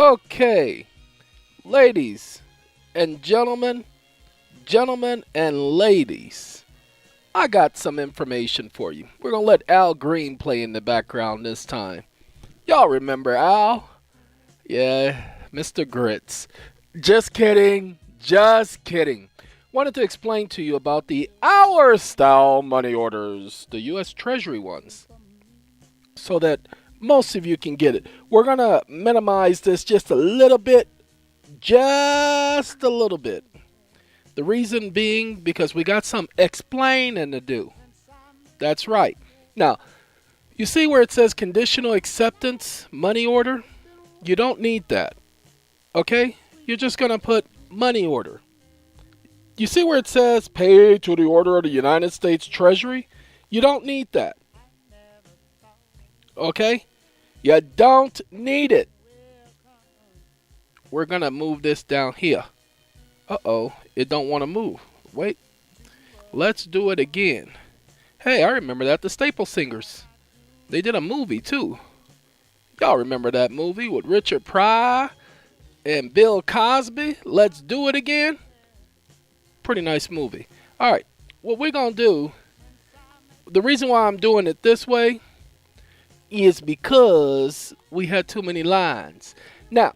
Okay, ladies and gentlemen and ladies, I got some information for you. We're going to let Al Green play in the background this time. Y'all remember Al? Yeah, Mr. Grits. Just kidding. Just kidding. Wanted to explain to you about the Our Style money orders, the U.S. Treasury ones, so that most of you can get it. We're going to minimize this just a little bit. Just a little bit. The reason being because we got some explaining to do. That's right. Now, you see where it says conditional acceptance money order? You don't need that. Okay? You're just going to put money order. You see where it says pay to the order of the United States Treasury? You don't need that. Okay? You don't need it. We're going to move this down here. Uh-oh, it don't want to move. Wait. Let's do it again. Hey, I remember that. The Staple Singers. They did a movie, too. Y'all remember that movie with Richard Pryor and Bill Cosby? Let's do it again. Pretty nice movie. All right, what we're going to do, the reason why I'm doing it this way is because we had too many lines. Now,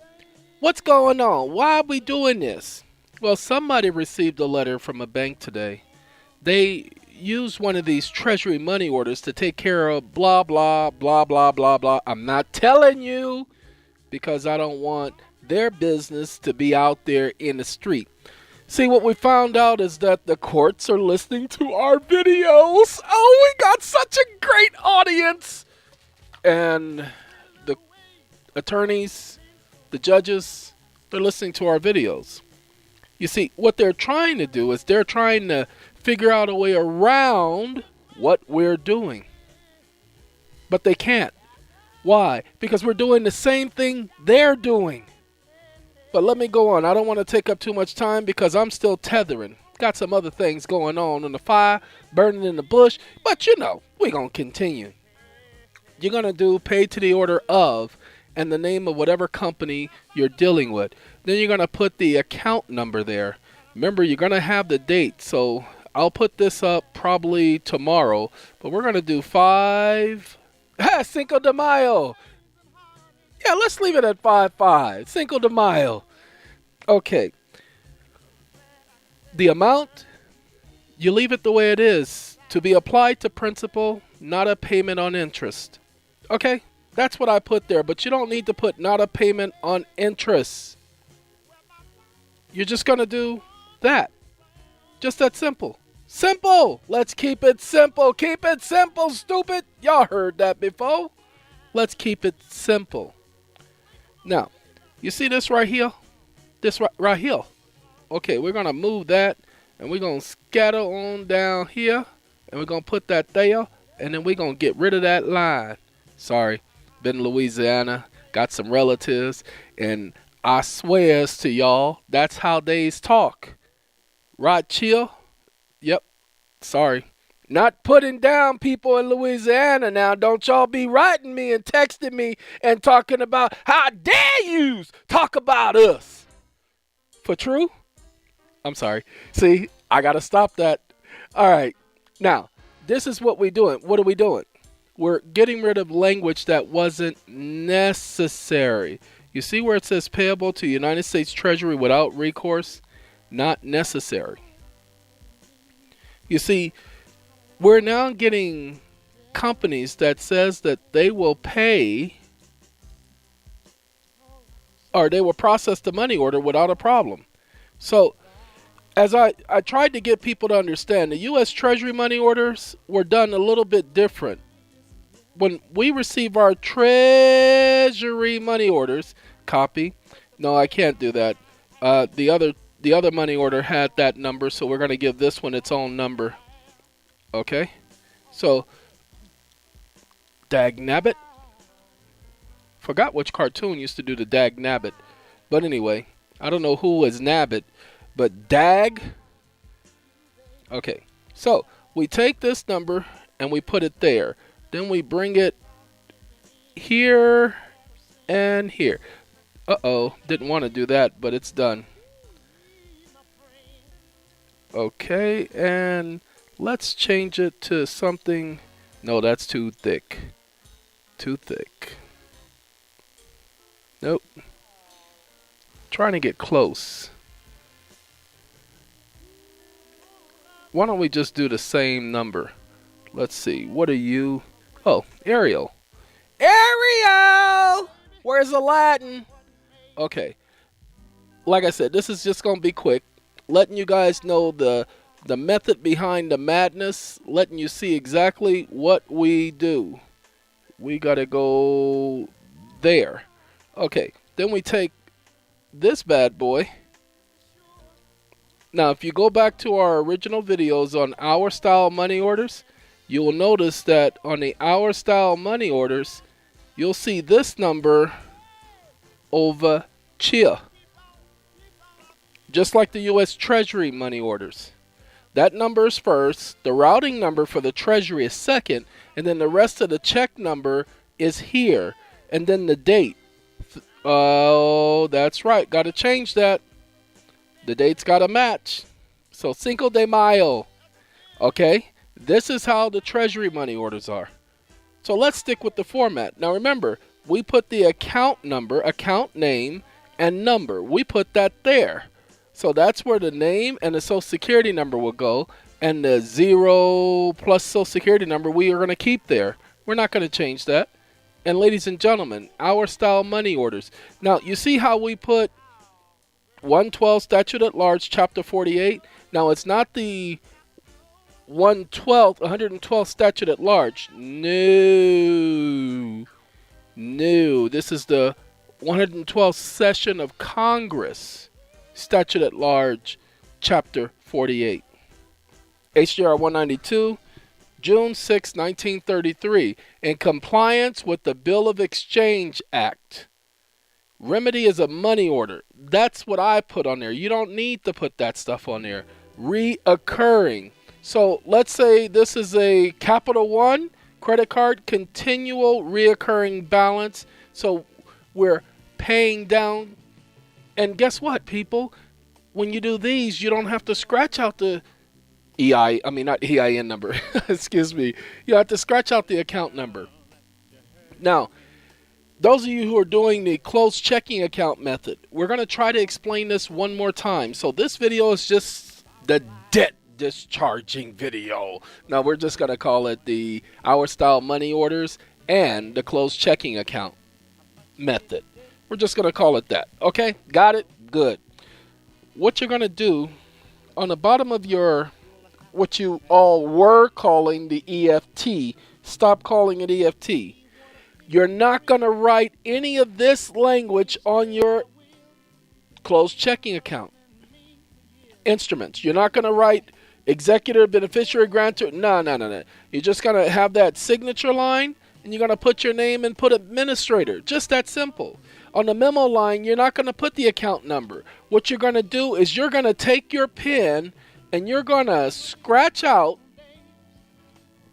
what's going on? Why are we doing this? Well, somebody received a letter from a bank today. They used one of these Treasury money orders to take care of blah, blah, blah, blah, blah, blah. I'm not telling you because I don't want their business to be out there in the street. See, what we found out is that the courts are listening to our videos. Oh, we got such a great audience. And the attorneys, the judges, they're listening to our videos. You see, what they're trying to do is they're trying to figure out a way around what we're doing. But they can't. Why? Because we're doing the same thing they're doing. But let me go on. I don't want to take up too much time because I'm still tethering. Got some other things going on the fire, burning in the bush. But you know, we're going to continue. You're going to do pay to the order of and the name of whatever company you're dealing with. Then you're going to put the account number there. Remember, you're going to have the date. So I'll put this up probably tomorrow. But we're going to do Cinco de Mayo. Yeah, let's leave it at 5-5. Cinco de Mayo. Okay. The amount, you leave it the way it is. To be applied to principal, not a payment on interest. Okay? That's what I put there. But you don't need to put not a payment on interest. You're just going to do that. Just that simple. Simple! Let's keep it simple. Keep it simple, stupid. Y'all heard that before. Let's keep it simple. Now, you see this right here? This right here. Okay, we're going to move that, and we're going to scatter on down here, and we're going to put that there, and then we're going to get rid of that line. Sorry, been in Louisiana, got some relatives, and I swears to y'all, that's how they's talk. Right, chill? Yep, sorry. Not putting down people in Louisiana now. Don't y'all be writing me and texting me and talking about how dare you talk about us. For true? I'm sorry. See, I got to stop that. All right. Now, this is what we're doing. What are we doing? We're getting rid of language that wasn't necessary. You see where it says payable to United States Treasury without recourse? Not necessary. You see, we're now getting companies that says that they will pay or they will process the money order without a problem. So as I tried to get people to understand, the U.S. Treasury money orders were done a little bit different. When we receive our Treasury money orders, copy. No, I can't do that. The other money order had that number, so we're going to give this one its own number. Okay? So, Dag Nabbit. Forgot which cartoon used to do the Dag Nabbit. But anyway, I don't know who was Nabbit, but Dag. Okay, so we take this number and we put it there. Then we bring it here and here. Uh-oh, didn't want to do that, but it's done. Okay, and let's change it to something. No, that's too thick. Too thick. Nope. Trying to get close. Why don't we just do the same number? Let's see. What are you? Oh, Ariel. Ariel! Where's Aladdin? Okay. Like I said, this is just going to be quick. Letting you guys know the method behind the madness. Letting you see exactly what we do. We got to go there. Okay. Then we take this bad boy. Now, if you go back to our original videos on our style money orders, you will notice that on the our style money orders, you'll see this number over here. Just like the U.S. Treasury money orders. That number is first, the routing number for the Treasury is second, and then the rest of the check number is here. And then the date. Oh, that's right. Got to change that. The date's got to match. So Cinco de Mayo. Okay? This is how the Treasury money orders are. So let's stick with the format. Now remember, we put the account number, account name, and number. We put that there. So that's where the name and the Social Security number will go. And the 0 plus Social Security number we are going to keep there. We're not going to change that. And ladies and gentlemen, our style money orders. Now, you see how we put 112 Statute at Large, Chapter 48? Now, it's not the 112 Statute at Large. No. This is the 112th Session of Congress, Statute at Large, Chapter 48. HJR 192, June 6, 1933, in compliance with the Bill of Exchange Act. Remedy is a money order. That's what I put on there. You don't need to put that stuff on there. Reoccurring. So let's say this is a Capital One credit card, continual reoccurring balance. So we're paying down. And guess what, people? When you do these, you don't have to scratch out the not EIN number. Excuse me. You have to scratch out the account number. Now, those of you who are doing the closed checking account method, we're going to try to explain this one more time. So this video is just the debt discharging video. Now we're just going to call it the Our Style Money Orders and the closed checking account method. We're just going to call it that. Okay? Got it? Good. What you're going to do on the bottom of your, what you all were calling the EFT, stop calling it EFT. You're not going to write any of this language on your closed checking account instruments. You're not going to write executor, beneficiary, grantor. No. You're just going to have that signature line, and you're going to put your name and put administrator. Just that simple. On the memo line, you're not going to put the account number. What you're going to do is you're going to take your pen and you're going to scratch out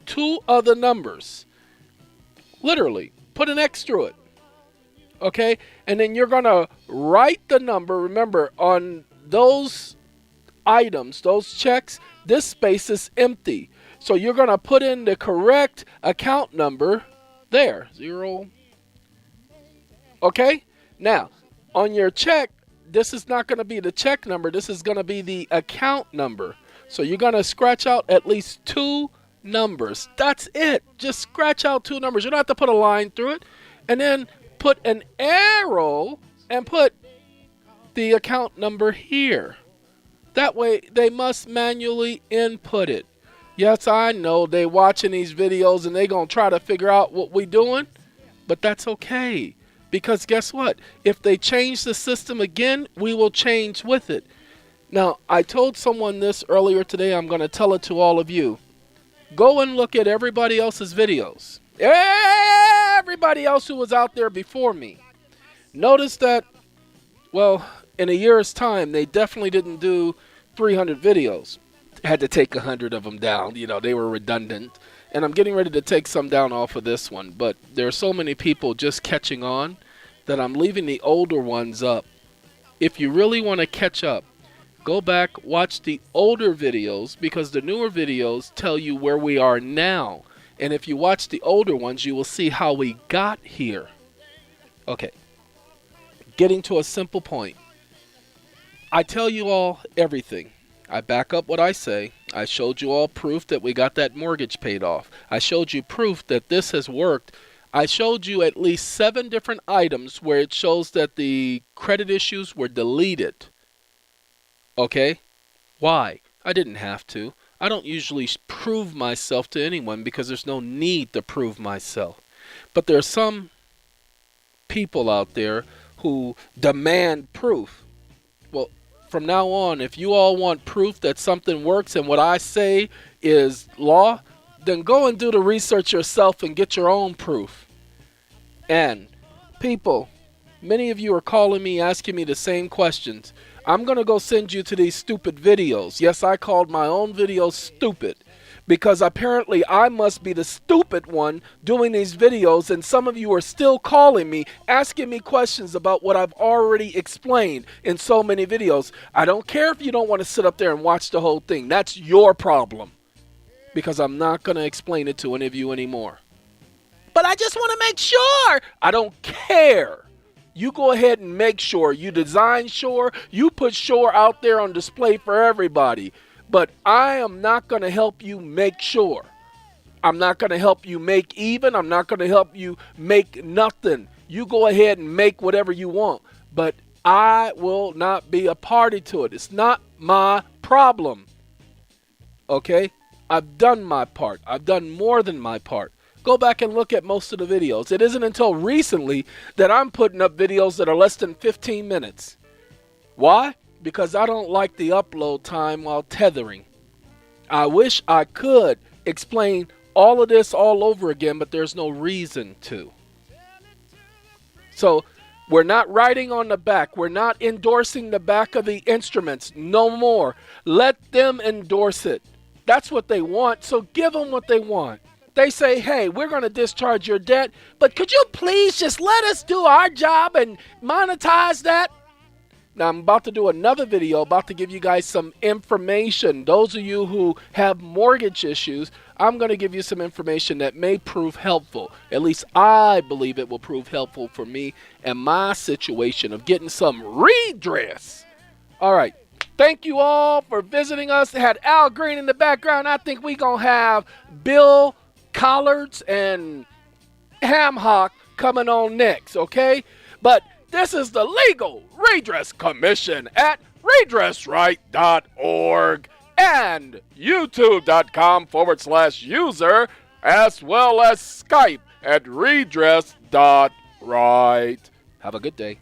two other numbers. Literally, put an X through it. Okay? And then you're going to write the number. Remember, on those items, those checks, this space is empty. So you're going to put in the correct account number there. 0. Okay? Now, on your check, this is not going to be the check number. This is going to be the account number. So you're going to scratch out at least two numbers. That's it. Just scratch out two numbers. You don't have to put a line through it. And then put an arrow and put the account number here. That way, they must manually input it. Yes, I know they watching these videos and they going to try to figure out what we doing. But that's okay. Because guess what? If they change the system again, we will change with it. Now, I told someone this earlier today. I'm going to tell it to all of you. Go and look at everybody else's videos. Everybody else who was out there before me. Notice that, well, in a year's time, they definitely didn't do 300 videos. Had to take 100 of them down. You know, they were redundant. And I'm getting ready to take some down off of this one. But there are so many people just catching on. that I'm leaving the older ones up. If you really want to catch up, go back, watch the older videos, because the newer videos tell you where we are now. And if you watch the older ones, you will see how we got here. Okay. Getting to a simple point. I tell you all everything. I back up what I say. I showed you all proof that we got that mortgage paid off. I showed you proof that this has worked. I showed you at least 7 different items where it shows that the credit issues were deleted. Okay? Why? I didn't have to. I don't usually prove myself to anyone because there's no need to prove myself. But there are some people out there who demand proof. Well, from now on, if you all want proof that something works and what I say is law, then go and do the research yourself and get your own proof. And people, many of you are calling me, asking me the same questions. I'm going to go send you to these stupid videos. Yes, I called my own videos stupid because apparently I must be the stupid one doing these videos, and some of you are still calling me, asking me questions about what I've already explained in so many videos. I don't care if you don't want to sit up there and watch the whole thing. That's your problem, because I'm not going to explain it to any of you anymore. But I just want to make sure. I don't care. You go ahead and make sure. You design Sure. You put Sure out there on display for everybody. But I am not going to help you make Sure. I'm not going to help you make even. I'm not going to help you make nothing. You go ahead and make whatever you want. But I will not be a party to it. It's not my problem. Okay? I've done my part. I've done more than my part. Go back and look at most of the videos. It isn't until recently that I'm putting up videos that are less than 15 minutes. Why? Because I don't like the upload time while tethering. I wish I could explain all of this all over again, but there's no reason to. So we're not writing on the back. We're not endorsing the back of the instruments. No more. Let them endorse it. That's what they want, so give them what they want. They say, hey, we're going to discharge your debt, but could you please just let us do our job and monetize that? Now, I'm about to do another video, about to give you guys some information. Those of you who have mortgage issues, I'm going to give you some information that may prove helpful. At least I believe it will prove helpful for me and my situation of getting some redress. All right. Thank you all for visiting us. They had Al Green in the background. I think we're going to have Bill Collards and Ham Hock coming on next, okay? But this is the Legal Redress Commission at redressright.org and youtube.com/user, as well as Skype at redress.right. Have a good day.